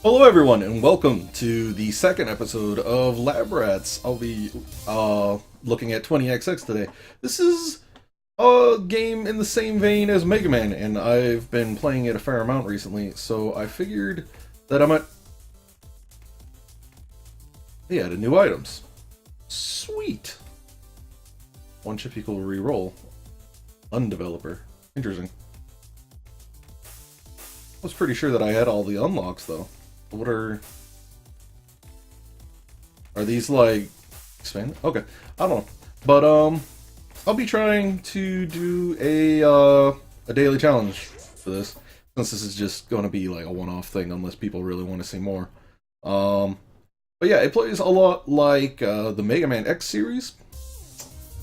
Hello everyone, and welcome to the second episode of Lab Rats. I'll be looking at 20XX today. This is a game in the same vein as Mega Man, and I've been playing it a fair amount recently, so I figured that I might... They added new items. Sweet! One chip equal reroll. Undeveloper. Interesting. I was pretty sure that I had all the unlocks, though. What are these like expanded? Okay, I don't know, but I'll be trying to do a daily challenge for this, since this is just going to be like a one-off thing, unless people really want to see more. But yeah, it plays a lot like the Mega Man X series.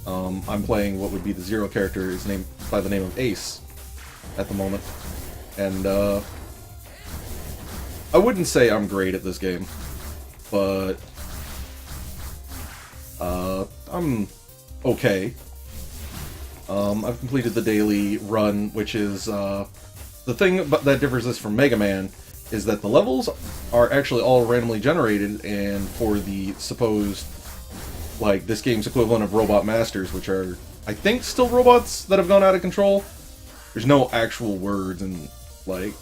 I'm playing what would be the Zero character, is named by the name of Ace at the moment, and I wouldn't say I'm great at this game, but I'm okay. I've completed the daily run, which is the thing that differs this from Mega Man is that the levels are actually all randomly generated, and for the supposed, like, this game's equivalent of Robot Masters, which are, I think, still robots that have gone out of control. There's no actual words and, like,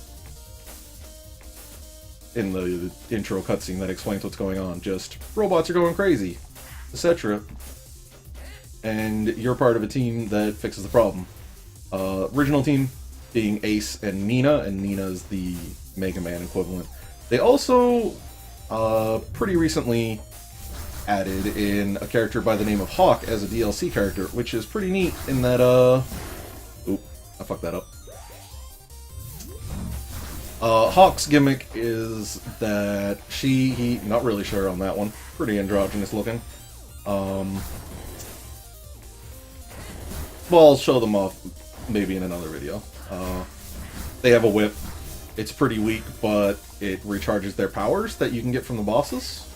in the intro cutscene that explains what's going on. Just, robots are going crazy, etc. And you're part of a team that fixes the problem. Original team being Ace and Nina's the Mega Man equivalent. They also, pretty recently added in a character by the name of Hawk as a DLC character, which is pretty neat in that, oop, I fucked that up. Hawk's gimmick is that he, not really sure on that one, pretty androgynous looking. Well, I'll show them off maybe in another video. They have a whip. It's pretty weak, but it recharges their powers that you can get from the bosses.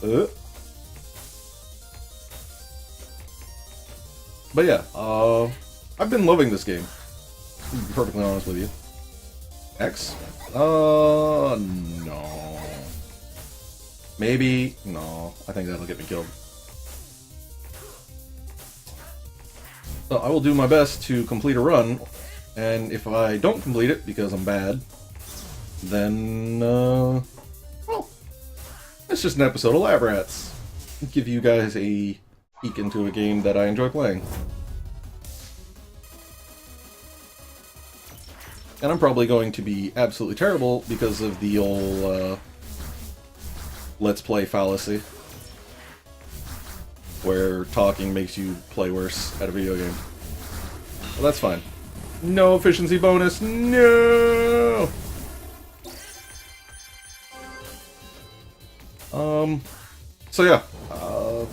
But yeah, I've been loving this game. To be perfectly honest with you. X? No. Maybe? No. I think that'll get me killed. So I will do my best to complete a run, and if I don't complete it because I'm bad, then, well, it's just an episode of Lab Rats. Give you guys a peek into a game that I enjoy playing. And I'm probably going to be absolutely terrible because of the old Let's Play fallacy, where talking makes you play worse at a video game. Well, that's fine. No efficiency bonus, no! So yeah,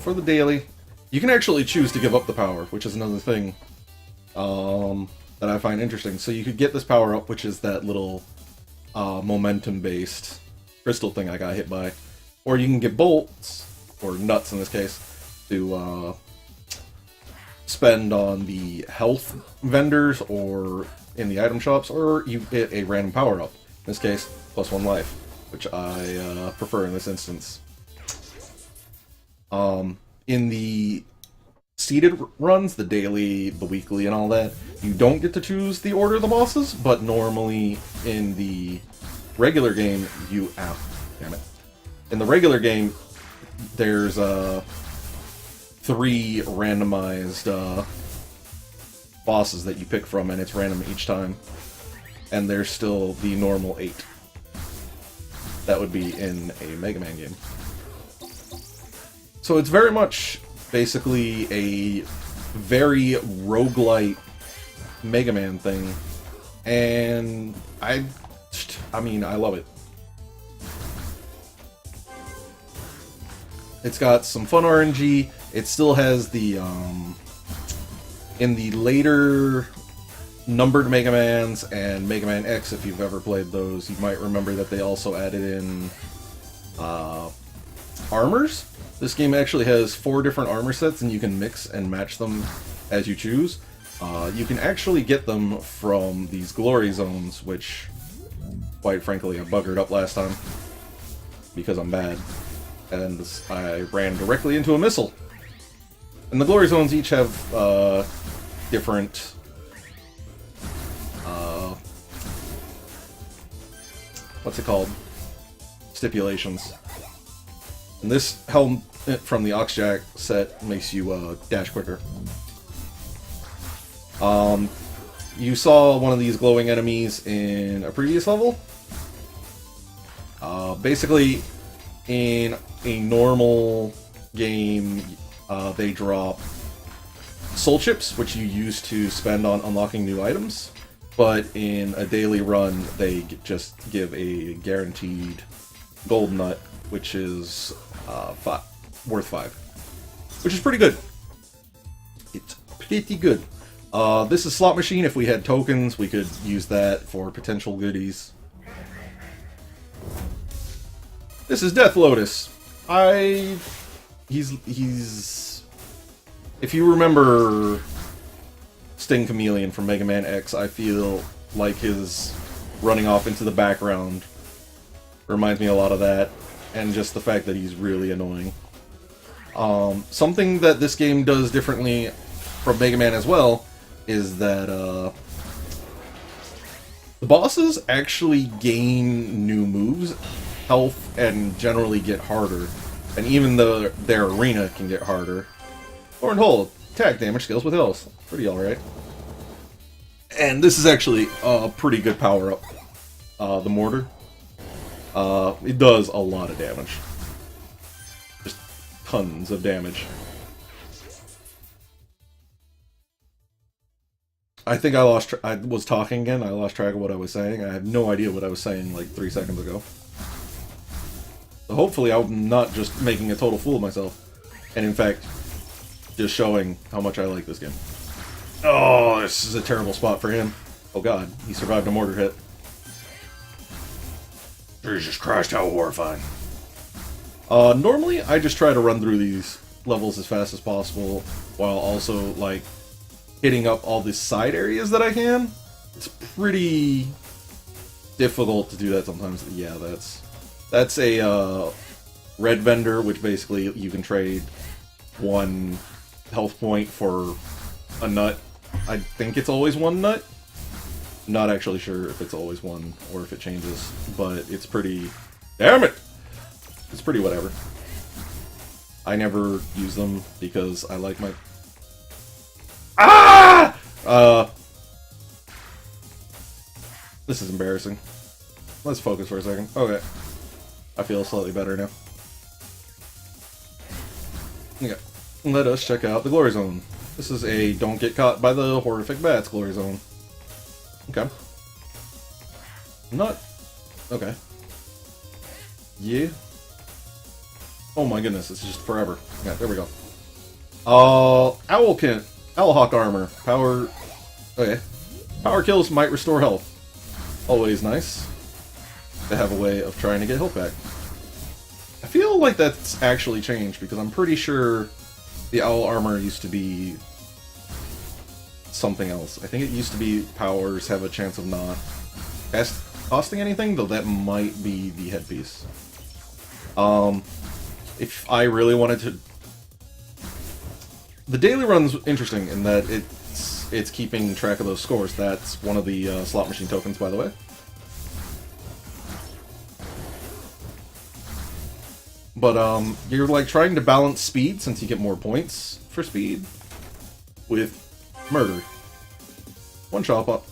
for the daily, you can actually choose to give up the power, which is another thing, that I find interesting. So you could get this power up, which is that little momentum-based crystal thing I got hit by, or you can get bolts, or nuts in this case, to spend on the health vendors or in the item shops, or you get a random power up. In this case, +1 life, which I prefer in this instance. In the seeded runs, the daily, the weekly, and all that, you don't get to choose the order of the bosses, but normally in the regular game, you... Ow, damn it. In the regular game, there's 3 randomized bosses that you pick from, and it's random each time. And there's still the normal 8. That would be in a Mega Man game. So it's very much basically a very roguelite Mega Man thing, and I mean, I love it. It's got some fun RNG. It still has the, in the later numbered Mega Mans and Mega Man X, if you've ever played those, you might remember that they also added in, armors. This game actually has 4 different armor sets, and you can mix and match them as you choose. You can actually get them from these glory zones, which Quite frankly, I buggered up last time because I'm bad. And I ran directly into a missile. And the glory zones each have different what's it called? Stipulations. And this helmet from the Oxjack set makes you dash quicker. You saw one of these glowing enemies in a previous level. Basically, in a normal game, they drop soul chips, which you use to spend on unlocking new items. But in a daily run, they just give a guaranteed gold nut, which is worth 5. Which is pretty good. It's pretty good. This is Slot Machine. If we had tokens, we could use that for potential goodies. This is Death Lotus. He's... If you remember Sting Chameleon from Mega Man X, I feel like his running off into the background reminds me a lot of that, and just the fact that he's really annoying. Something that this game does differently from Mega Man as well is that the bosses actually gain new moves, health, and generally get harder. And even though their arena can get harder. Thorn Hold, attack damage scales with health. Pretty alright. And this is actually a pretty good power-up. The Mortar. It does a lot of damage. Just tons of damage. I think I was talking again. I lost track of what I was saying. I had no idea what I was saying like 3 seconds ago. So hopefully I'm not just making a total fool of myself. And in fact, just showing how much I like this game. Oh, this is a terrible spot for him. Oh god, he survived a mortar hit. Jesus Christ, how horrifying. Normally I just try to run through these levels as fast as possible, while also, like, hitting up all the side areas that I can. It's pretty difficult to do that sometimes. Yeah, that's a red vendor, which basically you can trade 1 health point for a nut. I think it's always 1 nut. Not actually sure if it's always 1 or if it changes, but it's pretty... Damn it! It's pretty whatever. I never use them because I like my... Ah! This is embarrassing. Let's focus for a second. Okay. I feel slightly better now. Okay. Let us check out the Glory Zone. This is a don't get caught by the horrific bats Glory Zone. Okay. Not... Okay. Yeah. Oh my goodness, this is just forever. Yeah, there we go. Owlhawk armor. Power... Okay. Power kills might restore health. Always nice to have a way of trying to get health back. I feel like that's actually changed, because I'm pretty sure the owl armor used to be something else. I think it used to be powers have a chance of not costing anything, though that might be the headpiece. If I really wanted to... The daily run's interesting in that it's keeping track of those scores. That's one of the slot machine tokens, by the way. But you're like trying to balance speed, since you get more points for speed, with murder. One shop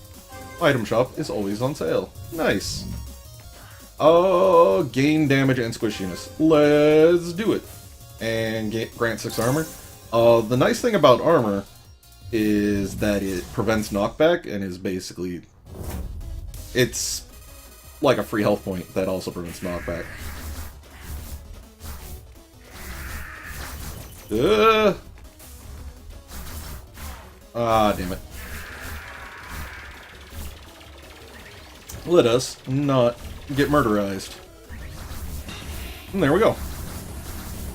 item shop is always on sale. Nice. Gain damage and squishiness. Let's do it. And grant 6 armor. The nice thing about armor is that it prevents knockback and is basically... It's like a free health point that also prevents knockback. Ah, damn it. Let us not get murderized. And there we go.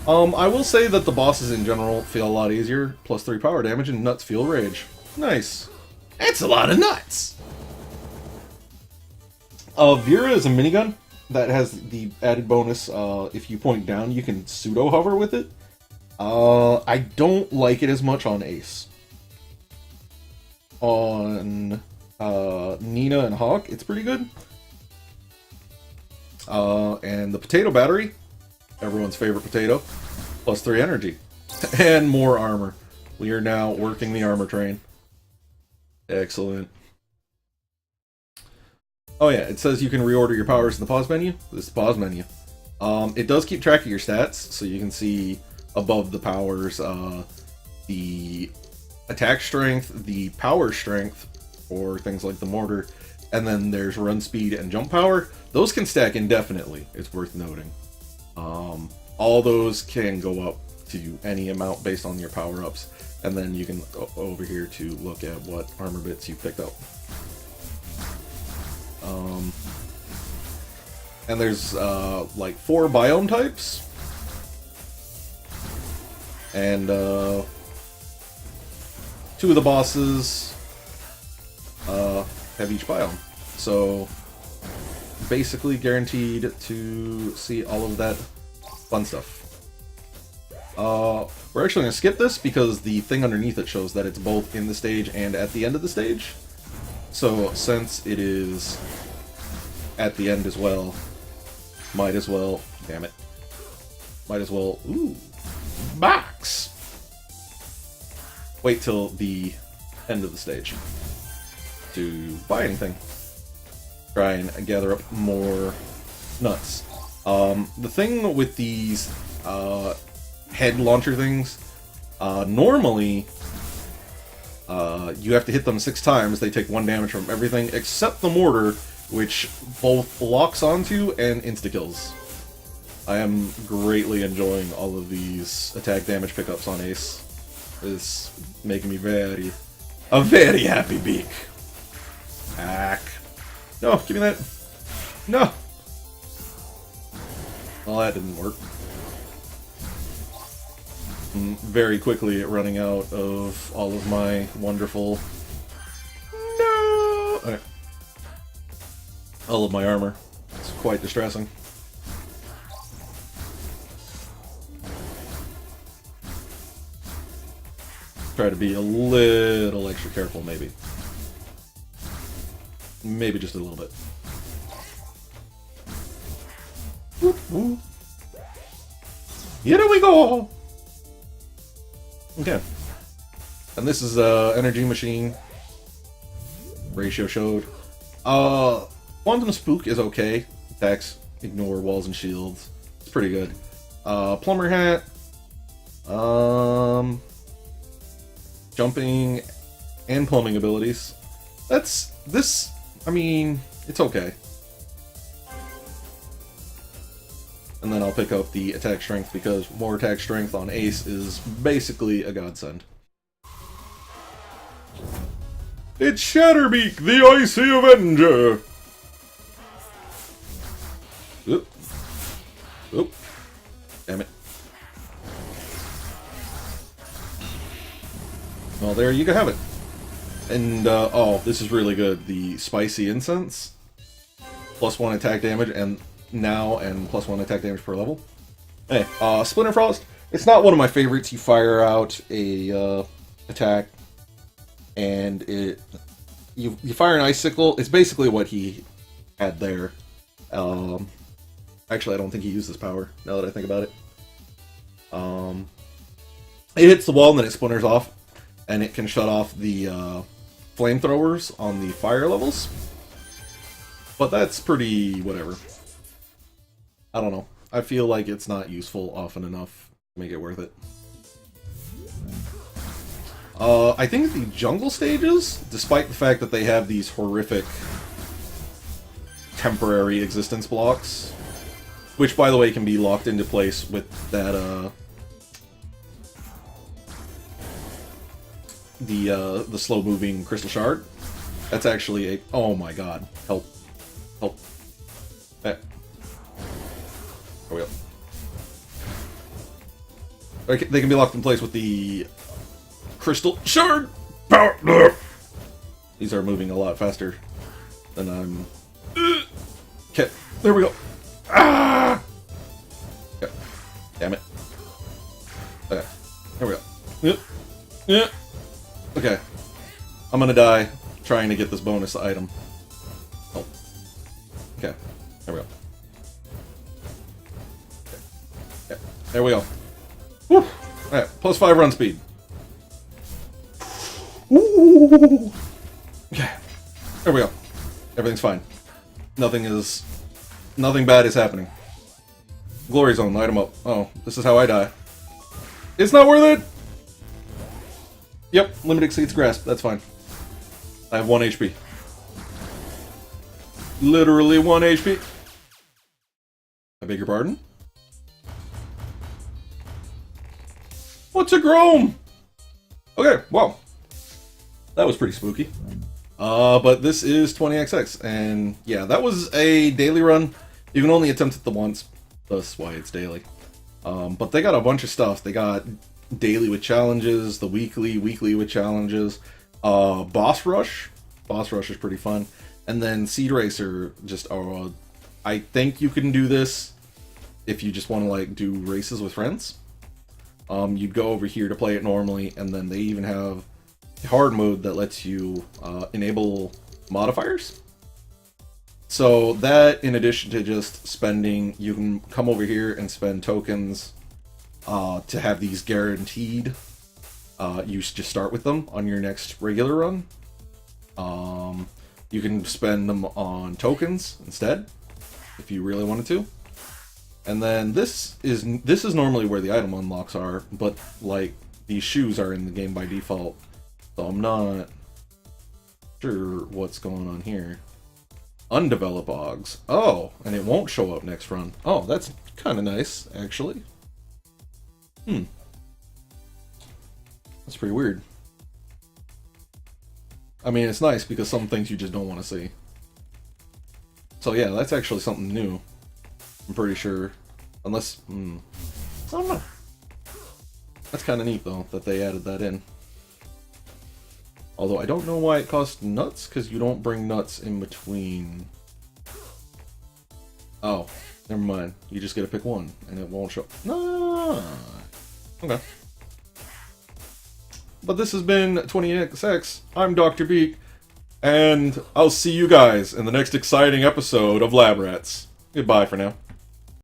I will say that the bosses in general feel a lot easier. Plus 3 power damage and nuts feel rage. Nice. That's a lot of nuts! Vera is a minigun that has the added bonus, if you point down, you can pseudo-hover with it. I don't like it as much on Ace. On Nina and Hawk, it's pretty good. And the potato battery, everyone's favorite potato, plus 3 energy. And more armor. We are now working the armor train. Excellent. Oh yeah, it says you can reorder your powers in the pause menu. This is the pause menu. It does keep track of your stats, so you can see above the powers the attack strength, the power strength, or things like the mortar, and then there's run speed and jump power. Those can stack indefinitely, it's worth noting. All those can go up to any amount based on your power-ups, and then you can go over here to look at what armor bits you picked up. And there's like 4 biome types, and 2 of the bosses have each biome, so basically guaranteed to see all of that fun stuff. We're actually going to skip this because the thing underneath it shows that it's both in the stage and at the end of the stage. So since it is at the end as well, might as well, damn it, might as well, ooh, box! Wait till the end of the stage to buy anything. Try and gather up more nuts. The thing with these head launcher things, normally you have to hit them 6 times. They take 1 damage from everything except the mortar, which both locks onto and insta-kills. I am greatly enjoying all of these attack damage pickups on Ace. It's making me a very happy Beake. Back. No, give me that. No! Well, that didn't work. I'm very quickly running out of all of my wonderful... No! Okay. All of my armor. It's quite distressing. Try to be a little extra careful, maybe. Maybe just a little bit. Whoop, whoop. Here we go! Okay. And this is Energy Machine. Ratio showed. Quantum Spook is okay. Attacks, ignore walls and shields. It's pretty good. Plumber Hat. Jumping and plumbing abilities. I mean, it's okay. And then I'll pick up the attack strength because more attack strength on Ace is basically a godsend. It's Shatterbeak, the Icy Avenger! Oop. Oop. Damn it. Well, there you have it. And, oh, this is really good. The Spicy Incense. +1 attack damage, and now, and +1 attack damage per level. Hey, Splinter Frost. It's not one of my favorites. You fire out a, attack, and you fire an Icicle. It's basically what he had there. Actually, I don't think he used this power, now that I think about it. It hits the wall, and then it splinters off, and it can shut off the, flamethrowers on the fire levels. But that's pretty whatever. I don't know. I feel like it's not useful often enough to make it worth it. I think the jungle stages, despite the fact that they have these horrific temporary existence blocks, which by the way can be locked into place with that the slow-moving crystal shard. That's actually a... Oh my god. Help. Help. There we go. Okay, they can be locked in place with the crystal shard power. These are moving a lot faster than I'm There we go. Ah! Okay. Damn it. Okay. Here we go. Yep. Yeah. Okay. I'm gonna die trying to get this bonus item. Oh. Okay. There we go. Okay. Okay. There we go. Woo! Alright, plus 5 run speed. Ooh. Okay. There we go. Everything's fine. Nothing bad is happening. Glory zone, light him up. Oh, this is how I die. It's not worth it! Yep, limit exceeds grasp. That's fine. I have 1 HP. Literally 1 HP. I beg your pardon? What's a Grome? Okay, well. That was pretty spooky. But this is 20XX, and yeah, that was a daily run. You can only attempt it the once, that's why it's daily. But they got a bunch of stuff. They got daily with challenges, the weekly with challenges, boss rush is pretty fun, and then Seed Racer. Just I think you can do this if you just want to like do races with friends. You'd go over here to play it normally, and then they even have hard mode that lets you enable modifiers. So that, in addition to just spending, you can come over here and spend tokens to have these guaranteed. You just start with them on your next regular run. You can spend them on tokens instead, if you really wanted to. And then this is normally where the item unlocks are, but like these shoes are in the game by default. So I'm not sure what's going on here. Undeveloped Ogs. Oh, and it won't show up next run. Oh, that's kind of nice, actually. That's pretty weird. I mean, it's nice because some things you just don't want to see. So yeah, that's actually something new. I'm pretty sure. Unless, I don't know. That's kind of neat, though, that they added that in. Although I don't know why it costs nuts, because you don't bring nuts in between. Oh, never mind. You just get to pick one, and it won't show. No. Okay. But this has been 20XX. I'm Dr. Beake, and I'll see you guys in the next exciting episode of Lab Rats. Goodbye for now.